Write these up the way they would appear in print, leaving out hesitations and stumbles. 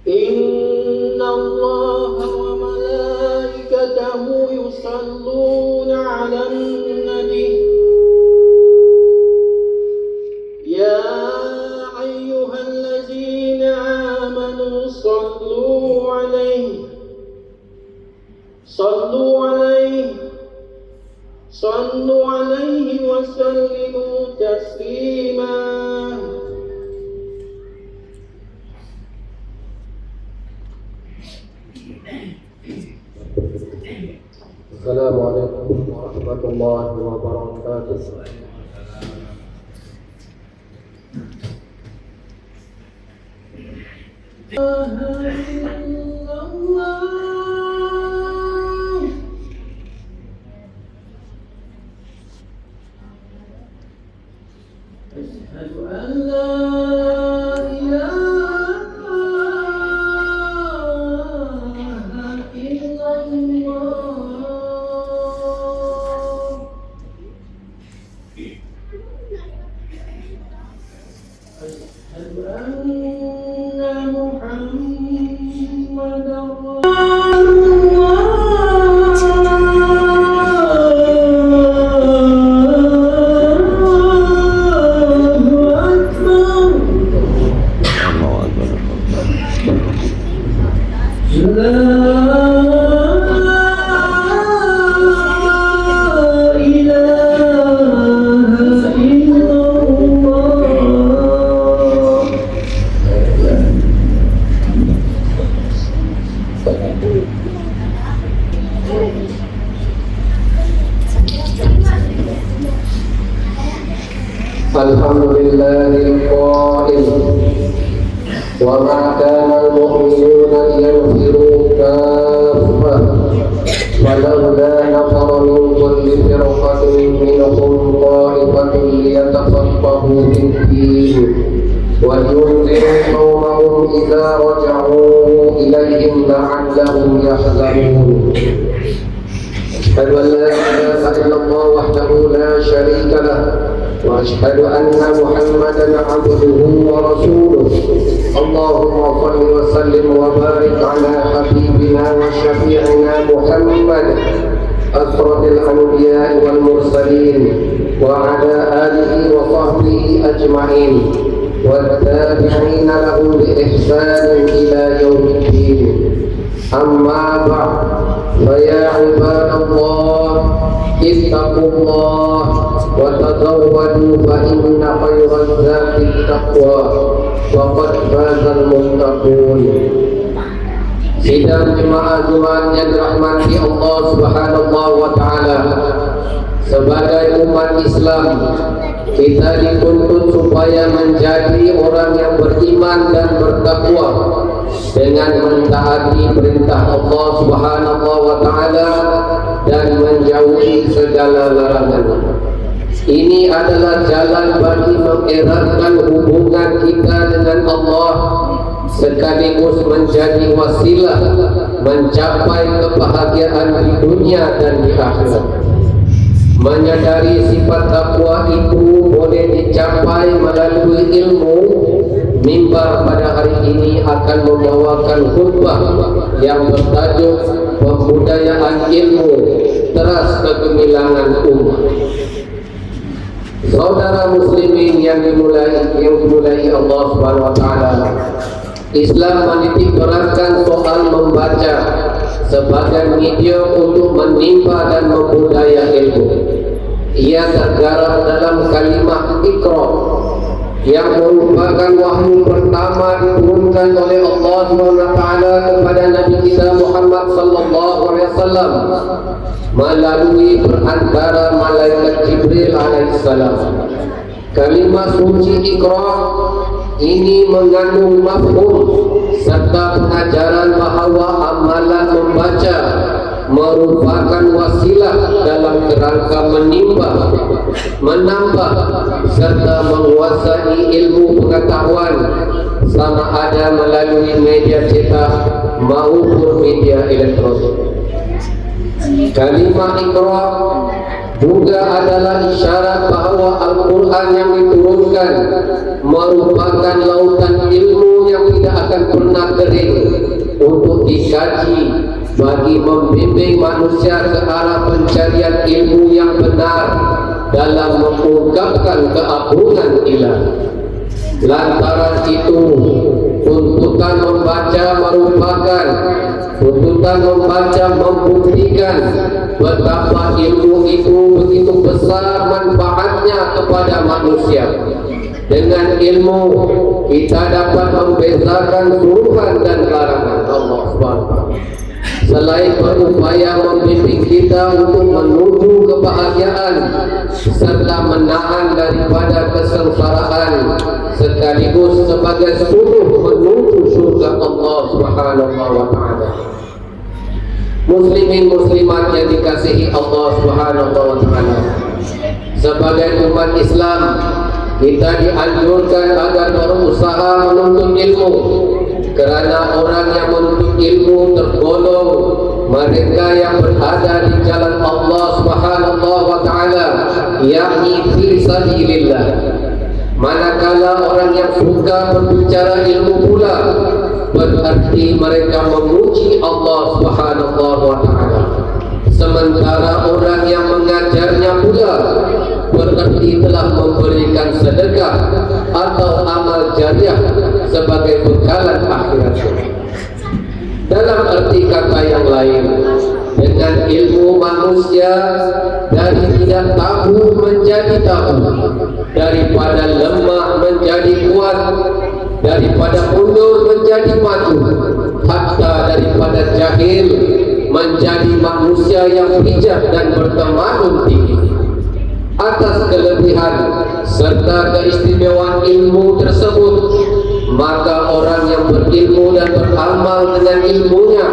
إن الله وملائكته يصلون على النبي يا أيها الذين آمنوا صلوا عليه وسلموا تسليما. Assalamualaikum warahmatullahi wabarakatuh. أشهد أن لا إله إلا الله. أشهد أن محمدا Alhamdulillahil qail wa ma kana al-mu'minuna liyanfiru kaffah falawla nafara min kulli firqatin minhum ta'ifatun liyatafaqahu fid-din wa yunziru qawmahum idza raja'u ilayhim la'allahum yahzarun. Asyhadu an la ilaha illallah wahdahu la syarika lah wa asyhadu anna Muhammadan abduhu wa rasuluh. Allahumma shalli wa sallim wa barik ala habibina wa syafi'ina Muhammad asrafil anbiya'i wal mursalin wa ala alihi wa sahbihi ajma'in wa tabi'ina lahum bi ihsanin ila yaumiddin. Amma ba'd, fa ya ibadallah ittaqullah wa tazawwadu fa inna khairaz zadi taqwa wa qad fazal muttaqun. Sidang jemaah-jemaah yang dirahmati Allah Subhanahu wa taala, sebagai umat Islam kita dituntut supaya menjadi orang yang beriman dan bertakwa dengan mentaati perintah Allah Subhanahu wa taala dan menjauhi segala larangan. Ini adalah jalan bagi mengeratkan hubungan kita dengan Allah sekaligus menjadi wasilah mencapai kebahagiaan di dunia dan di akhirat. Menyadari sifat takwa itu boleh dicapai melalui ilmu. Mimbar pada hari ini akan membawakan khutbah yang bertajuk Pembudayaan Ilmu Teras Kegemilangan Umat. Saudara muslimin yang dimulai Allah Subhanahu wa taala, Islam menitik beratkan soal membaca sebagai media untuk menimba dan membudaya ilmu. Ia tergarap dalam kalimat Iqra yang merupakan wahyu pertama diturunkan oleh Allah SWT kepada Nabi kita Muhammad sallallahu alaihi wasallam melalui perantara malaikat Jibril alaihissalam. Kalimat suci Iqra ini mengandung mafhum serta pengajaran bahawa amalan membaca merupakan wasilah dalam kerangka menimba, menambah serta menguasai ilmu pengetahuan, sama ada melalui media cetak maupun media elektronik. Kalimat Iqra juga adalah isyarat bahawa Al-Quran yang diturunkan merupakan lautan ilmu yang tidak takkan pernah kering untuk dikaji bagi membimbing manusia ke arah pencarian ilmu yang benar dalam mengungkapkan keagungan ilahi. Lantaran itu, tuntutan membaca membuktikan betapa ilmu itu begitu besar manfaatnya kepada manusia. Dengan ilmu kita dapat membezakan suruhan dan larangan Allah SWT. Selain berupaya membimbing kita untuk menuju kebahagiaan serta menahan daripada kesengsaraan, sekaligus sebagai suluh menuju surga Allah Subhanahu wa taala. Muslimin muslimat yang dikasihi Allah Subhanahu wa taala, sebagai umat Islam kita dianjurkan agar berusaha menuntut ilmu, kerana orang yang menuntut ilmu tergolong mereka yang berada di jalan Allah Subhanahu wa taala, yakni fi sabilillah. Manakala orang yang suka berbicara ilmu pula, berarti mereka memuji Allah Subhanahu wa taala. Sementara orang yang mengajarnya pula berarti telah memberikan sedekah atau amal jariah sebagai bekalan akhirat. Dalam arti kata yang lain, dengan ilmu manusia dari tidak tahu menjadi tahu, daripada lemah menjadi kuat, daripada mundur menjadi maju, hatta daripada jahil menjadi manusia yang bijak dan bertamadun tinggi. Atas kelebihan serta keistimewaan ilmu tersebut, maka orang yang berilmu dan beramal dengan ilmunya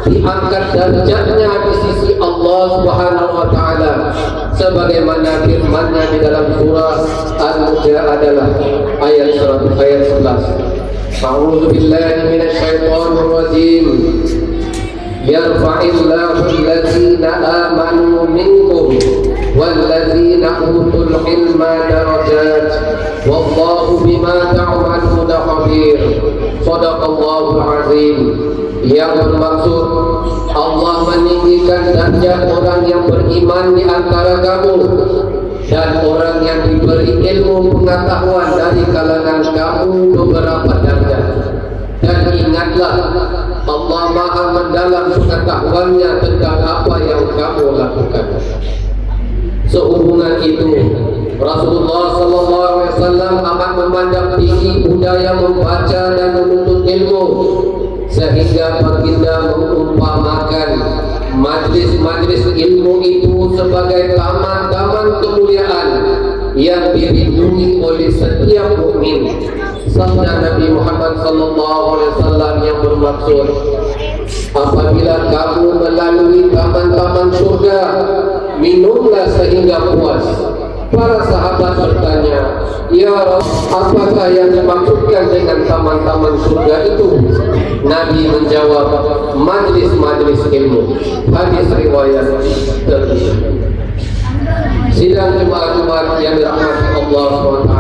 diangkat derajatnya di sisi Allah Subhanahu wa taala, sebagaimana firman-Nya di dalam surah Al-Mujadalah ayat 11. A'udzu billahi minasyaitonir rajim. Yarfa'illahu allazina amanu minkum wallazina utul ilma darajat wallahu bima ta'maluna khabir. Shadaqallahul azim. Yang bermaksud Allah meninggikan derajat orang yang beriman di antara kamu dan orang yang diberi ilmu pengetahuan dari kalangan kamu beberapa derajat. Dan ingatlah, Allah Maha mendalam pengetahuannya tentang apa yang kamu lakukan. Sehubungan itu, Rasulullah SAW amat memandang tinggi budaya membaca dan menuntut ilmu, sehingga baginda mengumpamakan majlis-majlis ilmu itu sebagai taman-taman kemuliaan yang dirindui oleh setiap mukmin. Sabda Nabi Muhammad SAW yang bermaksud, apabila kamu melalui taman-taman surga, minumlah sehingga puas. Para sahabat bertanya, ya Rasul, apakah yang dimaksudkan dengan taman-taman surga itu? Nabi menjawab, majlis-majlis ilmu. Hadis riwayat Tirmidzi. Sidang Jumat-Jumat yang dirahmati Allah SWT,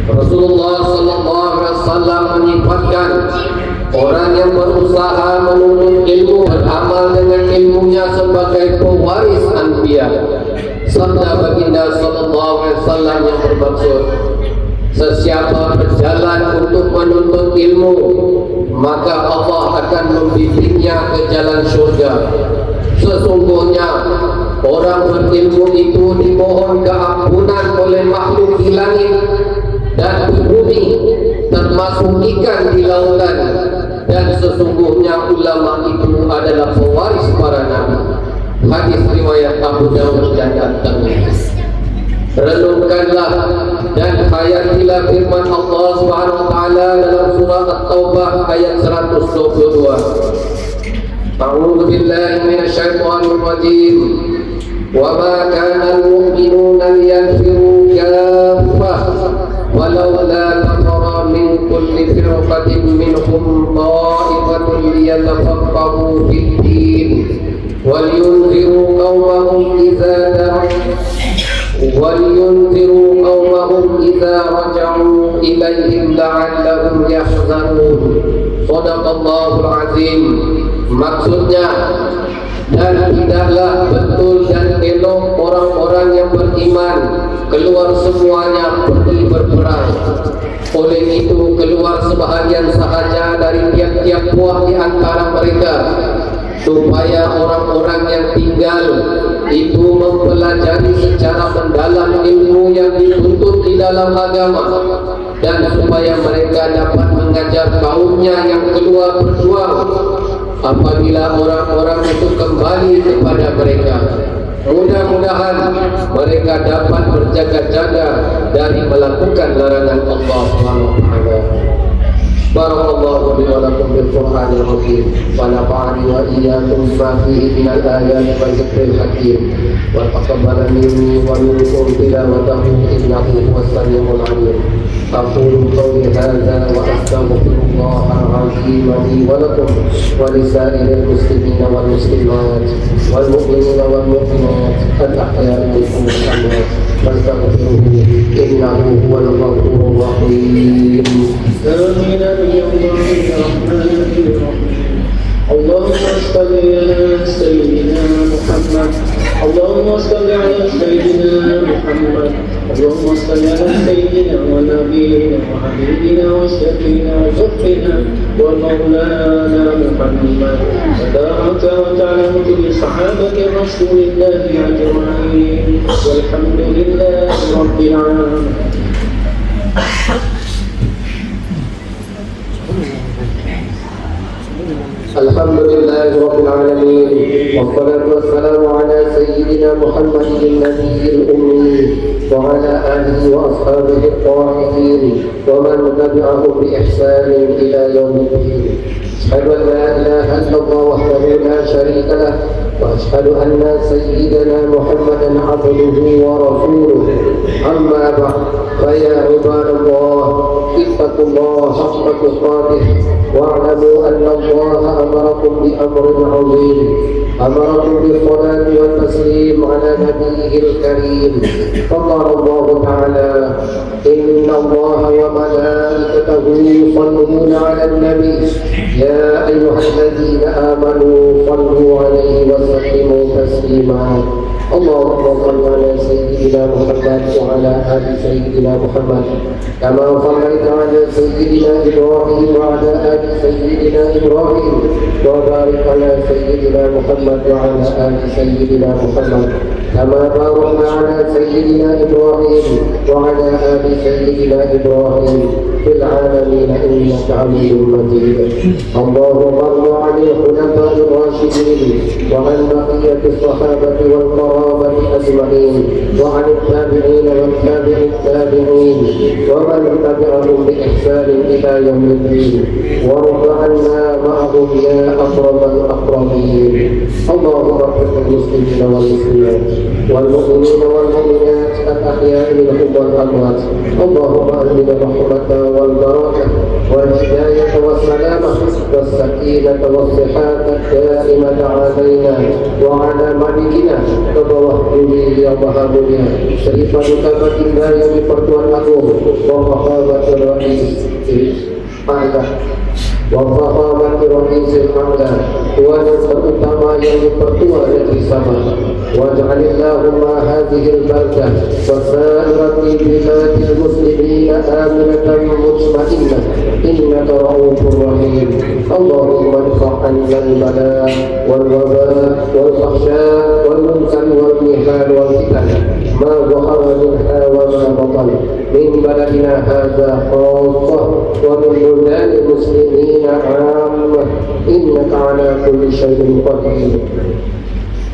Rasulullah SAW menyifatkan orang yang berusaha menuntut ilmu, beramal dengan ilmunya sebagai pewaris anbiya. Sabda baginda SAW yang bermaksud, sesiapa berjalan untuk menuntut ilmu, maka Allah akan membimbingnya ke jalan surga. Sesungguhnya orang berilmu itu dimohon keampunan oleh makhluk di langit dan di bumi, termasuk ikan di lautan. Dan sesungguhnya ulama itu adalah pewaris para nabi. Hadis riwayat Abu Dawud dan At-Tirmidzi. Renungkanlah dan hayatilah firman Allah Subhanahu wa taala dalam surah At-Taubah ayat 122. A'udzu billahi minasyaitonir rajim. Wa ma kana al-mu'minuna liyanfiru kaffah walawla nafara min kulli firqatin minhum ta'ifatun liyatafaqahu fid-din ولينذروا قومهم إذا ilaihim la'allahum yahzanun. Shadaqallahul azim. Maksudnya, dan tidaklah betul dan elok orang-orang yang beriman keluar semuanya pergi berperang. Oleh itu keluar sebahagian sahaja dari tiap-tiap buah di antara mereka, supaya orang-orang yang tinggal itu mempelajari secara mendalam ilmu yang dituntut di dalam agama, dan supaya mereka dapat mengajar kaumnya yang keluar berjuang apabila orang-orang itu kembali kepada mereka. Mudah-mudahan mereka dapat berjaga-jaga dari melakukan larangan Allah SWT. Barakallahu li wa lakum bil Qur'anil Hakim wa nafa'ani wa iyyakum bima fihi minal ayati wa dzikril hakim wa taqabbal minni wa minkum tilawatahu innahu huwas samiul alim. Aqulu qawli hadza wa astaghfirullaha al-azim li wa lakum wa lisa'iril muslimina wal muslimat wal mu'minina wal mu'minat al-ahya'i minhum wal amwat fastaghfiruhu innahu huwal ghafurur rahim. آمين بالله الرحمن الرحيم اللهم صل على سيدنا محمد اللهم صل على سيدنا محمد اللهم صل على سيدنا ونبينا وحبيبنا وشفينا وشفينا ومولانا محمد وبارك وتعالى كل صحابة رسول الله أجمعين والحمد لله رب العالمين. Alhamdulillah Rabbil Alamin. Wassalatu wassalamu ala Sayyidina Muhammadin Nabiyil Ummi wa ala alihi wa ashabihi al-tahirin wa man tabi'ahum bi ihsanin ila yaumiddin. Asyhadu an la ilaha illallah wahdahu la syarika lah wa asyhadu anna Sayyidina Muhammadan abduhu wa rasuluh. Amma ba'd. Fa ya ibadallah, ittaqullaha haqqa tuqatih واعلموا أن الله أمركم بأمر عظيم، أمركم بالصلاة والتسليم على نبيه الكريم. فقال الله تعالى: إن الله وملائكته يصلون على النبي يا أيها الذين آمنوا صلوا عليه وسلموا تسليما. اللهم صل على سيدنا محمد وعلى آل سيدنا محمد كما صليت على سيدنا إبراهيم وعلى آل سيدنا إبراهيم وبارك على سيدنا محمد وعلى آل سيدنا محمد كما باركنا على سيدنا إبراهيم وعلى آل سيدنا إبراهيم في العالمين إنك حميد مجيد. اللهم ارض عن الخلفاء الراشدين وعن بقية الصحابة والقرابة أجمعين وعن التابعين والتابع التابعين ومن تبعهم بإحسان إلى يوم الدين وارض عنا معهم يا أكرم الأكرمين. اللهم اغفر للمسلمين والمسلمات والمؤمنين والمؤمنات الأحياء منهم والأموات. اللهم أنزل الرحمة والبركة والهداية والسلامة والسكينة والصحة الدائمة علينا وعلى ملكنا kebawah bumi yang maha mulia Syarif Paduka Baginda yang dipertuan agung wa fakhamatul rais Allah wa fakhamatul rais Allah, Tuhan yang terutama yang dipertua negeri Sabah. Waj'alillahumma hadhil baldah wa sa'irati biladil muslimina aminatan mutma'innah innaka ra'ufur rahim. Allahumma irfa'anna al-bala wal waba wal fahsya wal munkar wal mihal wal fitan ma dhahara minha wa ma batan min baladina hadha khassah wa min buldani muslimina 'ammah innaka 'ala kulli syai'in qadir.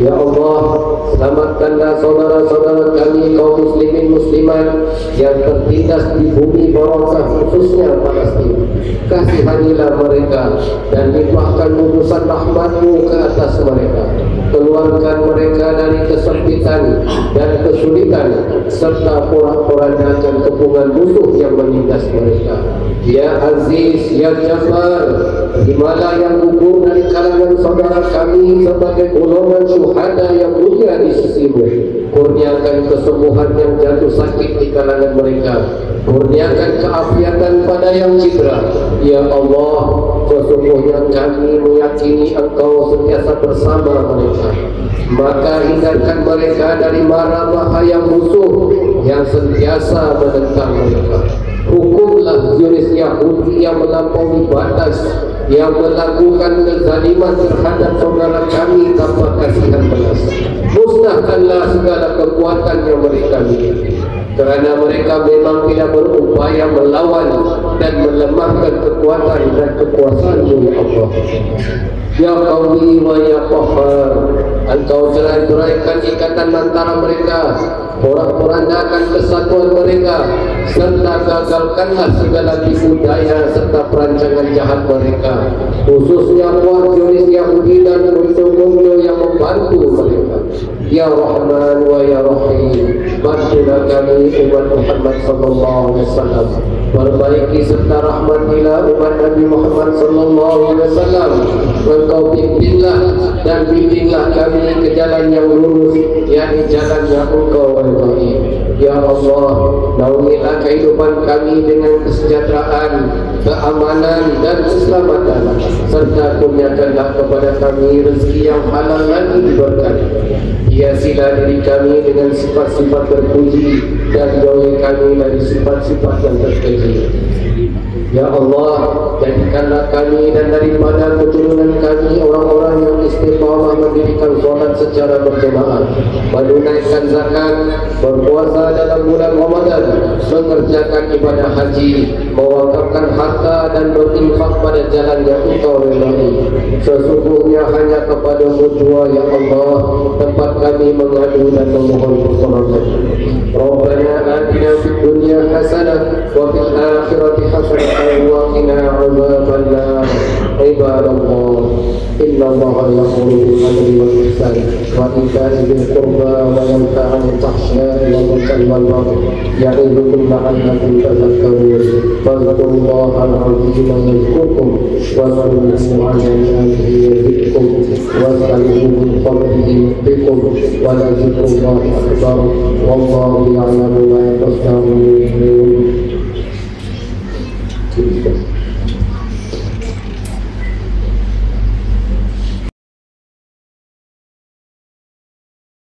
Ya Allah, selamatkanlah saudara-saudara kami kaum muslimin muslimat yang tertindas di bumi barokah khususnya Palestina. Kasihanilah mereka dan limpahkan urusan rahmat-Mu ke atas mereka. Keluarkan mereka dari kesempitan dan kesulitan serta porak-porandakan kepungan musuh yang menindas mereka. Ya Aziz, Ya Jabbar, dimana yang gugur dari kalangan saudara kami sebagai golongan syuhada yang mulia di sisimu, kurniakan kesembuhan yang jatuh sakit di kalangan mereka, kurniakan keafiatan pada yang cedera. Ya Allah, sesungguhnya kami meyakini Engkau sentiasa bersama mereka, maka hindarkan mereka dari mara bahaya musuh yang sentiasa menentang mereka. Hukumlah Zionis Yahudi yang melampaui batas, yang melakukan kezaliman terhadap saudara kami tanpa kasihan belas. Musnahkanlah segala kekuatan yang mereka miliki, kerana mereka memang tidak berupaya melawan dan melemahkan kekuatan dan kekuasaan-Mu, ya Allah. Ya Qawi wa Ya Qahhar, Engkau cerai-beraikan ikatan antara mereka, porak-porandakan kesatuan mereka, serta gagalkanlah segala tipu daya serta perancangan jahat mereka, khususnya kuat Zionis Yahudi dan musuh-musuh yang membantu mereka. Ya Rahman wa Ya Rahim, bantulah kami umat Muhammad sallallahu alaihi wasallam, perbaiki serta rahmatilah umat Nabi Muhammad sallallahu alaihi wasallam. Engkau pimpinlah dan bimbinglah kami ke jalan yang lurus, yakni jalan yang Engkau ridhai. Ya Allah, naungilah kehidupan kami dengan kesejahteraan, keamanan dan keselamatan, serta kurniakanlah kepada kami rezeki yang halal lagi diberkati. Hiasilah diri kami dengan sifat-sifat terpuji dan jauhi kami dari sifat-sifat yang terkeji. Ya Allah, jadikanlah kami dan daripada keturunan kami orang-orang yang istiqamah mendirikan solat secara berjamaah, menunaikan zakat, berpuasa dalam bulan Ramadan, mengerjakan ibadah haji, mewakafkan harta dan berinfak pada jalan yang Engkau ridhai. Sesungguhnya hanya kepada-Mu jua, ya Allah, tempat kami mengadu dan memohon pertolongan. Rabbana atina fid dunya hasanah wa fil akhirati hasanah wa qina adzaban nar. Ibadallah, innallaha ya'muru bil 'adli wal ihsan wa ita'i dzil qurba wa yanha 'anil fahsya'i wal munkari wal baghi ya'idzukum la'allakum tadhakkarun. Fadhkurullaha al-'azima yadhkurkum wa sallu 'ala alihi yazidkum wa sallu min fadlihi yu'tikum wa la dzikrullahi akbar wallahu ya'lamu ma tasna'un.